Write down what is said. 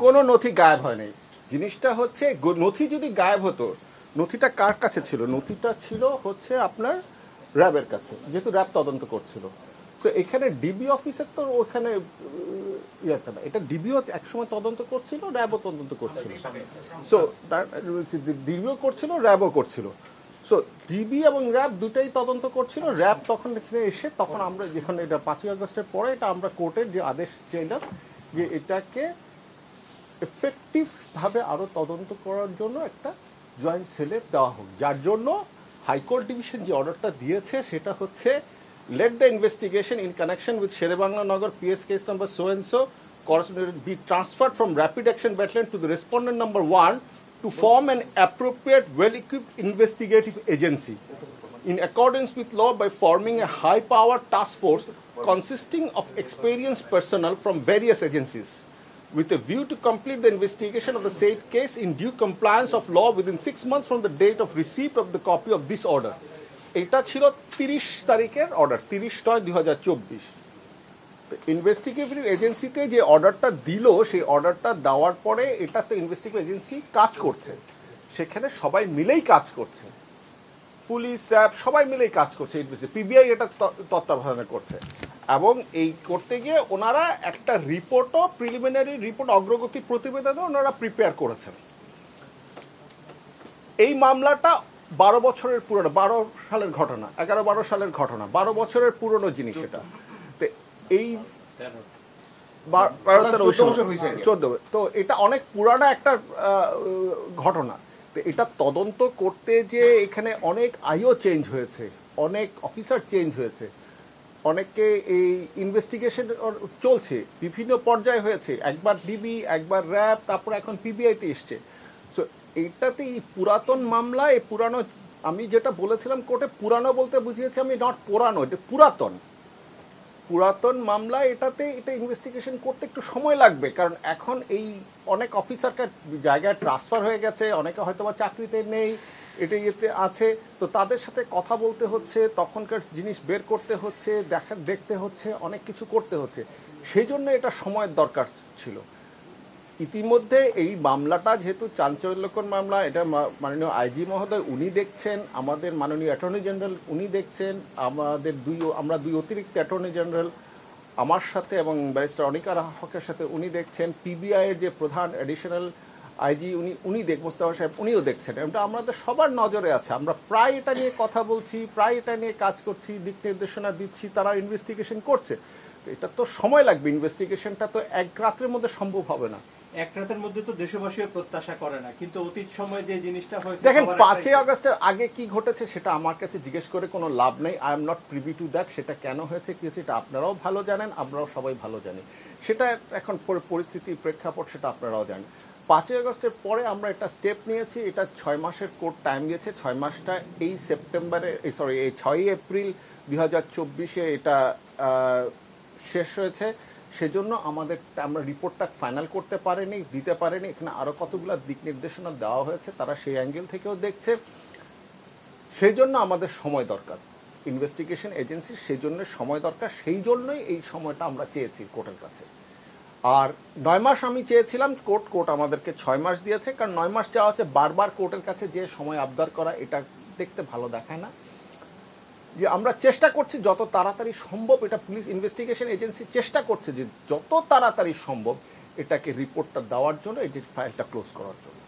কোনো নথি গায়েব হয়নি। জিনিসটা হচ্ছে নথি যদি গায়েব হতো, নথিটা কার কাছে ছিল? নথিটা ছিল হচ্ছে আপনার র্যাবের কাছে, যেহেতু র্যাব তদন্ত করছিল। সো এখানে ডিবি অফিসার তো ওখানে ইয়েতে না, এটা ডিবিও একসময় তদন্ত করছিল, র্যাবও তদন্ত করছিল। সো ডিবিও করছিল, র্যাবও করছিল। সো ডিবি এবং র্যাব দুটাই তদন্ত করছিল। র্যাব তখন এখানে এসে, তখন আমরা যেখানে এটা 5ই আগস্টের পরে এটা আমরা কোর্টের যে আদেশ চাইলাম যে এটাকে এফেক্টিভভাবে আরও তদন্ত করার জন্য একটা জয়েন্ট সেলে দেওয়া হোক, যার জন্য হাইকোর্ট ডিভিশন যে অর্ডারটা দিয়েছে সেটা হচ্ছে let the investigation in connection with Sherebangla Nagar PS case number so and so be transferred from Rapid Action Battalion to the respondent number 1 to form an appropriate well-equipped investigative agency in accordance with law by forming a high-powered task force consisting of experienced personnel from various agencies with a view to complete the investigation of the said case in due compliance of law within 6 months from the date of receipt of the copy of this order. এটা ছিল 30 তারিখের order, 30/9/2024। Investigative এজেন্সিতে যে অর্ডারটা দিল, সেই অর্ডারটা দেওয়ার পরে এটা তো ইনভেস্টিগেটিভ এজেন্সি কাজ করছে, সেখানে সবাই মিলেই কাজ করছে, পুলিশ র্যাব সবাই মিলেই কাজ করছে। পিবিআই এটা তত্ত্বাবধানে করছে, এবং এই করতে গিয়ে ওনারা একটা রিপোর্টও, প্রিলিমিনারি রিপোর্ট, অগ্রগতি প্রতিবেদনও ওনারা প্রিপেয়ার করেছেন। এই মামলাটা 12 বছরের পুরনো, 12 সালের ঘটনা, 11-12 সালের ঘটনা, 12 বছরের পুরনো জিনিস এটা। তো এই 14 তো এটা অনেক পুরানো একটা ঘটনা। তো এটা তদন্ত করতে যে এখানে অনেক আইও চেঞ্জ হয়েছে, অনেক অফিসার চেঞ্জ হয়েছে, অনেকে এই ইনভেস্টিগেশন চলছে, বিভিন্ন পর্যায়ে হয়েছে, একবার ডিবি, একবার র্যাব, তারপর এখন পিবিআইতে এসছে। সো এইটাতে এই পুরাতন মামলা, এই পুরানো, আমি যেটা বলেছিলাম কোর্টে পুরানো বলতে বুঝিয়েছি আমি, নট পুরানো, এটা পুরাতন পুরাতন মামলা। এটাতে এটা ইনভেস্টিগেশন করতে একটু সময় লাগবে, কারণ এখন এই অনেক অফিসারকে জায়গায় ট্রান্সফার হয়ে গেছে, অনেকে হয়তো বা চাকরিতে নেই, এটা ইয়েতে আছে, তো তাদের সাথে কথা বলতে হচ্ছে, তখনকার জিনিস বের করতে হচ্ছে, দেখতে হচ্ছে, অনেক কিছু করতে হচ্ছে, সেই জন্য এটা সময়ের দরকার ছিল। ইতিমধ্যে এই মামলাটা যেহেতু চাঞ্চল্যকর মামলা, এটা মাননীয় আইজি মহোদয় উনি দেখছেন, আমাদের মাননীয় অ্যাটর্নি জেনারেল উনি দেখছেন, আমরা দুই অতিরিক্ত অ্যাটর্নি জেনারেল আমার সাথে এবং ব্যারিস্টার অনিকা হকের সাথে উনি দেখছেন, পিবিআইয়ের যে প্রধান অ্যাডিশনাল আইজি উনি মোস্তফা সাহেব উনিও দেখছেন। এটা আমাদের সবার নজরে আছে, আমরা প্রায় এটা নিয়ে কথা বলছি, প্রায় এটা নিয়ে কাজ করছি, দিক নির্দেশনা দিচ্ছি, তারা ইনভেস্টিগেশন করছে। তো এটা তো সময় লাগবে, ইনভেস্টিগেশনটা তো এক রাত্রের মধ্যে সম্ভব হবে না। এক রাতের মধ্যে তো দেশবাসীও প্রত্যাশা করে না, কিন্তু অতীত সময় যে জিনিসটা হয়েছে, দেখেন 5ই আগস্টের আগে কি ঘটেছে সেটা আমার কাছে জিজ্ঞেস করে কোনো লাভ নেই। I am not privy to that. সেটা কেন হয়েছে কি হয়েছে এটা আপনারাও ভালো জানেন, আমরাও সবাই ভালো জানি। সেটা এখন পরিস্থিতি, প্রেক্ষাপট সেটা আপনারাও জানেন। 5ই আগস্টের পরে আমরা একটা স্টেপ নিয়েছি, এটা 6 মাসের কোর্ট টাইম দিয়েছে। 6 মাসটা এই 6ই এপ্রিল 2024 এটা শেষ হয়েছে। সেজন্য আমরা রিপোর্টটা ফাইনাল করতে পারিনি, দিতে পারিনি। এখানে আরও কতগুলো দিক নির্দেশনা দেওয়া হয়েছে, তারা সেই অ্যাঙ্গেল থেকেও দেখছে। সেই জন্য আমাদের সময় দরকার, ইনভেস্টিগেশন এজেন্সির সেই জন্য সময় দরকার, সেই জন্যই এই সময়টা আমরা চেয়েছি কোর্টের কাছে। আর 9 মাস আমি চেয়েছিলাম, কোর্ট আমাদেরকে 6 মাস দিয়েছে, কারণ 9 মাস চাওয়া হচ্ছে বারবার কোর্টের কাছে যে সময় আবদার করা, এটা দেখতে ভালো দেখায় না। যে আমরা চেষ্টা করছি যত তাড়াতাড়ি সম্ভব, এটা পুলিশ ইনভেস্টিগেশন এজেন্সি চেষ্টা করছে যে যত তাড়াতাড়ি সম্ভব এটাকে রিপোর্টটা দেওয়ার জন্য, এই ফাইলটা ক্লোজ করার জন্য।